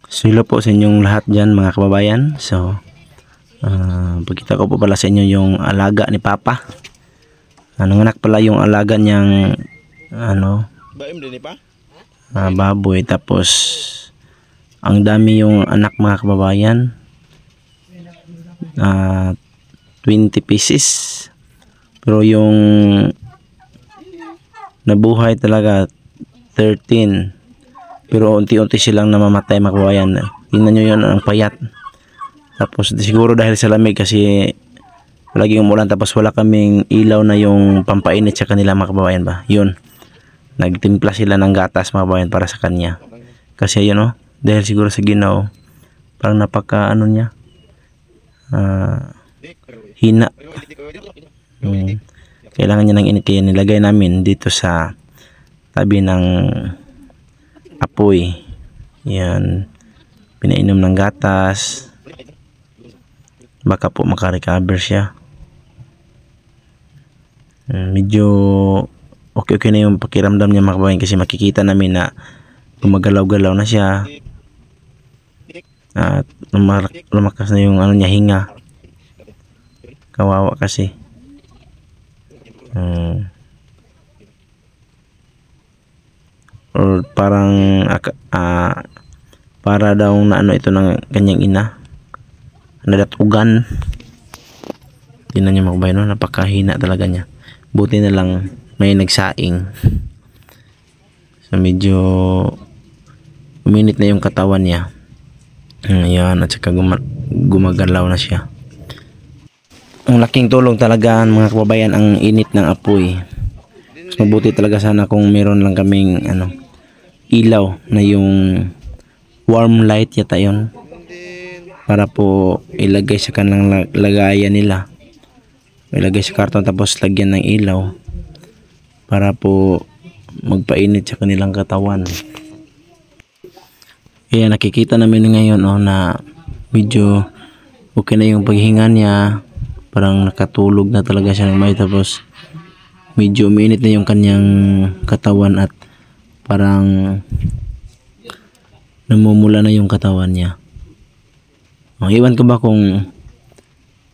So hello po sa inyong lahat dyan mga kababayan. So pagkita ko po pala sa inyo yung alaga ni Papa. Nanganak pala yung alaga niyang baboy, tapos ang dami yung anak mga kababayan. 20 pieces, pero yung nabuhay talaga 13, pero unti-unti silang namamatay mga kababayan. Tingnan nyo yun, ang payat. Tapos siguro dahil sa lamig, kasi laging umulan, tapos wala kaming ilaw na yung pampainit sa kanila mga kababayan ba. Yun, nagtimpla sila ng gatas mga kababayan para sa kanya. Kasi yun dahil siguro sa ginaw, parang napaka niya, hina. Kailangan niya ng init, kaya nilagay namin dito sa tabi ng apoy. Yan, pinainom ng gatas, baka po makarecover siya. Medyo okay na yung pakiramdam niya mga kababayan, kasi makikita namin na gumagalaw-galaw na siya at lumakas na yung niya, hinga. Kawawa kasi. Or parang para daw na ito ng kanyang ina, nadatugan. Tingnan niyo mga kababayan, napakahina talaga niya. Buti na lang may nagsaing. So medyo uminit na yung katawan niya. Ayan, at saka gumagalaw na siya. Ang laking tulong talaga mga kababayan ang init ng apoy. So, mabuti talaga sana kung meron lang kaming ilaw na yung warm light yata yun, para po ilagay sa kanilang lagayan nila, ilagay sa karton, tapos lagyan ng ilaw para po magpainit sa kanilang katawan. Kaya nakikita namin ngayon na medyo okay na yung paghinga niya. Parang nakatulog na talaga siya ng may, tapos medyo umiinit na yung kanyang katawan at parang namumula na yung katawan niya. Iwan ko ba kung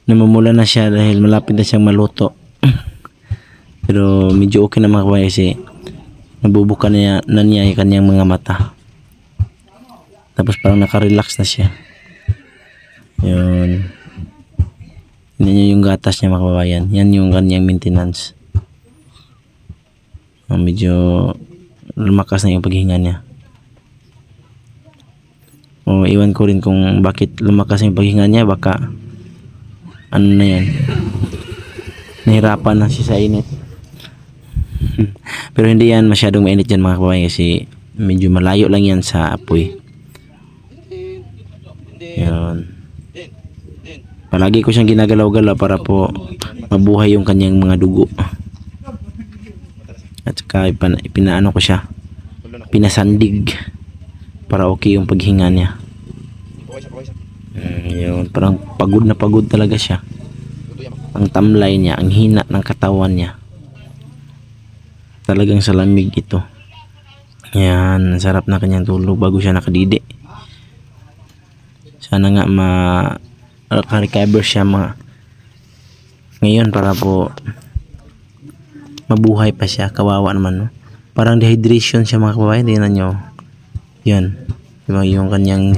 namumula na siya dahil malapit na siyang maluto. Pero medyo okay na mga kababayan, kasi nabubuka na niya yung kanyang mga mata. Tapos parang nakarelax na siya. Yun. Yan yung gatas niya mga kababayan. Yan yung kanyang maintenance. Medyo lumakas na yung paghinga niya. Iwan ko rin kung bakit lumakas yung paghinga niya. Baka na yan, nahirapan na siya sa init. Pero hindi yan masyadong mainit yan mga kababayan, kasi medyo malayo lang yan sa apoy. Yan. Palagi ko siyang ginagalaw-galaw para po mabuhay yung kanyang mga dugo. At saka pinaano ko siya, pinasandig para okay yung paghinga niya. Yun, parang pagod na pagod talaga siya. Ang tamlay niya, ang hina ng katawan niya. Talagang sa lamig ito. Yan, sarap na kanyang tulog bago siya nakadidi. Sana nga maka-recover siya ngayon para po mabuhay pa siya. Kawawa naman, parang dehydration siya mga kababayan. Tingnan nyo yan, diba, yung kanyang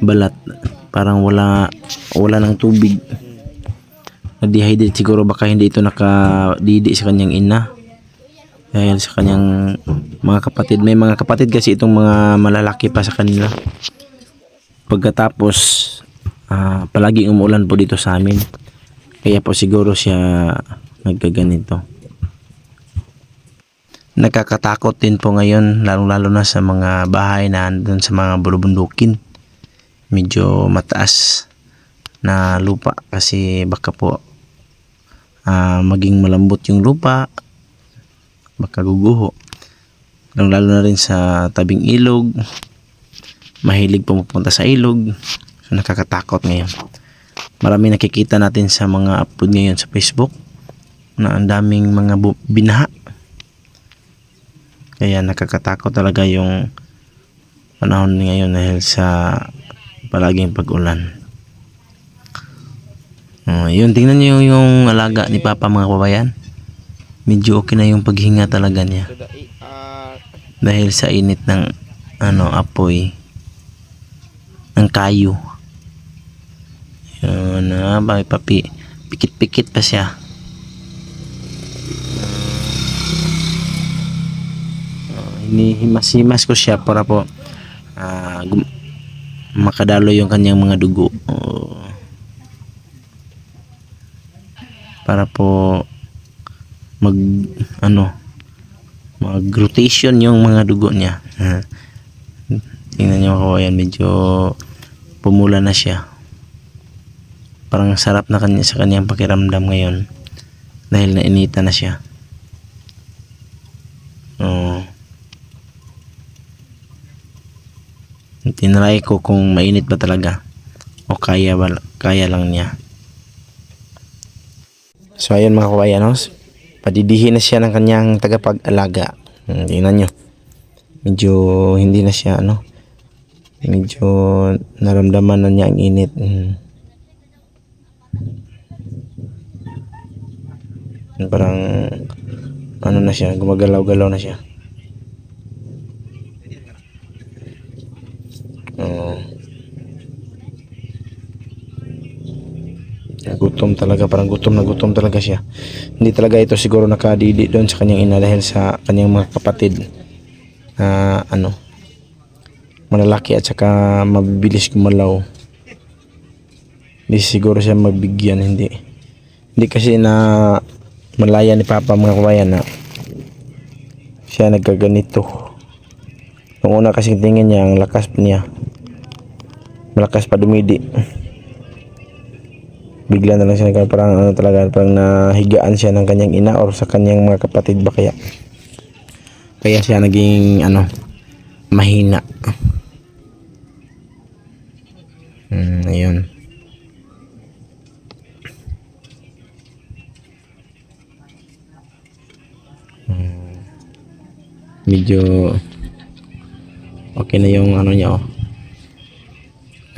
balat parang wala ng tubig, na-dehydrate siguro. Baka hindi ito nakadidi sa kanyang ina dahil sa kanyang mga kapatid. May mga kapatid kasi itong mga malalaki pa sa kanila. Pagkatapos palaging umuulan po dito sa amin, kaya po siguro siya nagkaganito. Nakakatakot din po ngayon, lalo na sa mga bahay na andun sa mga bulubundukin. Medyo mataas na lupa, kasi baka po maging malambot yung lupa, baka guguho. Lalo na rin sa tabing ilog, mahilig pumunta sa ilog. So nakakatakot ngayon. Marami nakikita natin sa mga upload ngayon sa Facebook na ang daming mga binaha. Kaya nakakatakot talaga yung panahon ngayon dahil sa palaging pag-ulan. Yun, tingnan nyo yung alaga ni Papa mga kababayan. Medyo okay na yung paghinga talaga niya. Dahil sa init ng apoy ng kayo. Yun na, pikit-pikit pa siya. Hinihimas-himas ko siya para po makadalo yung kanyang mga dugo. Para po mag-rotation yung mga dugo niya. Tingnan nyo ako, ayan, medyo pumula na siya. Parang sarap na sa kanyang pakiramdam ngayon dahil nainita na siya. Tinry ko kung mainit ba talaga o kaya lang niya. So ayun mga kabayan, padidihin na siya ng kanyang tagapag-alaga. Tingnan nyo, medyo hindi na siya medyo naramdaman na niya ang init. Parang na siya, gumagalaw-galaw na siya. Gutom talaga, parang gutom talaga siya. Hindi talaga ito siguro nakadidi doon sa kanyang ina dahil sa kanyang mga kapatid malalaki at saka mabibilis gumalaw. Hindi siguro siya mabigyan, hindi kasi na malaya ni Papa mga kabayan na siya nagkaganito. Nung una kasing tingin niya, ang lakas niya, malakas pa dumidi, bigla na lang siya parang parang nahigaan siya ng kanyang ina or sa kanyang mga kapatid ba, kaya siya naging mahina. Ayun. Medyo okay na yung niya,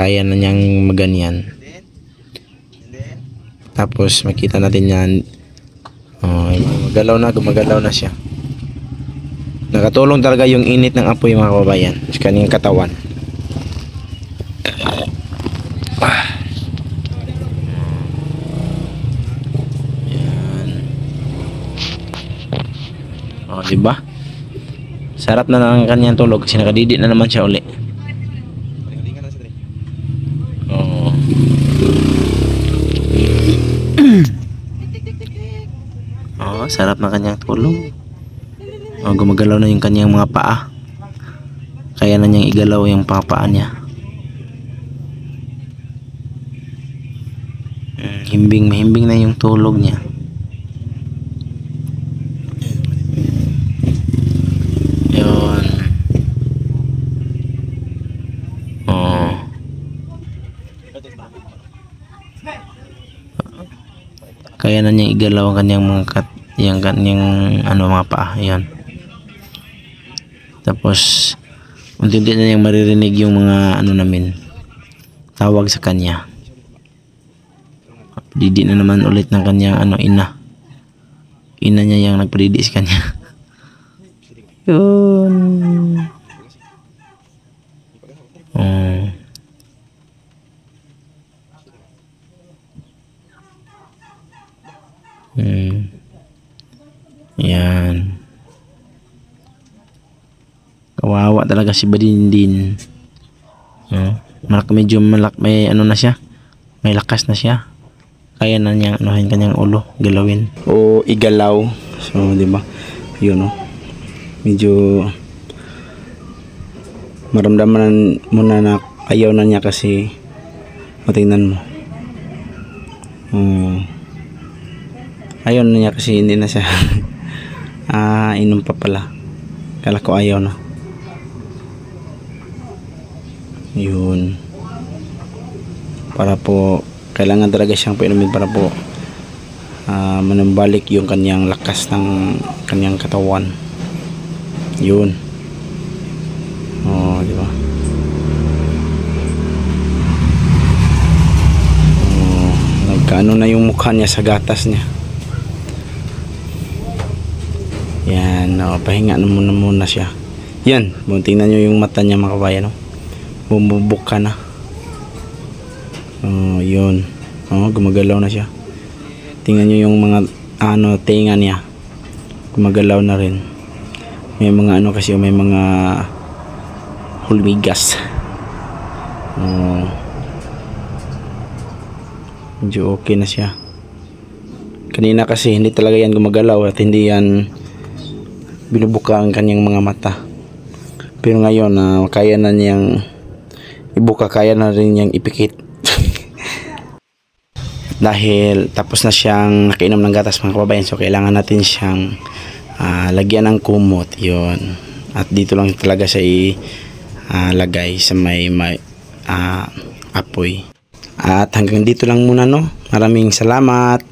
kaya na niyang maganyan. Tapos makita natin yan, gumagalaw na siya. Nakatulong talaga yung init ng apoy mga kababayan sa kanyang katawan. Yan. Diba? Sarap na ng kanyang tulog kasi nakadidi na naman siya uli. Sarap na kanyang tulog. Gumagalaw na yung kanyang mga paa. Kaya na niyang igalaw yung paa niya. Mahimbing na yung tulog niya. Yun. Kaya na niyang igalaw ang kanyang mga mga paa. Ayan. Tapos unti-unti na niyang maririnig yung mga namin tawag sa kanya. Didi na naman ulit ng kanyang ina niya yung nagpadidi sa kanya. Yun. Yan. Kawawa talaga si Badindin. Medyo may na siya. May lakas na siya. Kaya na niyang kanyang ulo galawin o igalaw. So, di ba? Yun, medyo maramdaman mo na ayaw na niya kasi matingnan mo. Ayaw na niya kasi hindi na siya inom pa pala. Kala ko ayaw na. Yun. Para po kailangan talaga siyang painumin para po manumbalik yung kanyang lakas ng kanyang katawan. Yun. Di ba? Nagkaano na yung mukha niya sa gatas niya. Yan, pahinga na muna siya. Yan, tingnan nyo yung mata niya mga kabayan, no? Bumubok ka na. Yun. Gumagalaw na siya. Tingnan nyo yung mga tenga niya. Gumagalaw na rin. May mga kasi may mga hulmigas. Medyo okay na siya. Kanina kasi hindi talaga yan gumagalaw at hindi yan binubuka ang kanyang mga mata. Pero ngayon kaya na niyang ibuka, kaya na rin niyang ipikit. Dahil tapos na siyang nakainom ng gatas mga kababayan, so kailangan natin siyang lagyan ng kumot. Yun. At dito lang talaga siya lagay sa may apoy. At hanggang dito lang muna, no. Maraming salamat.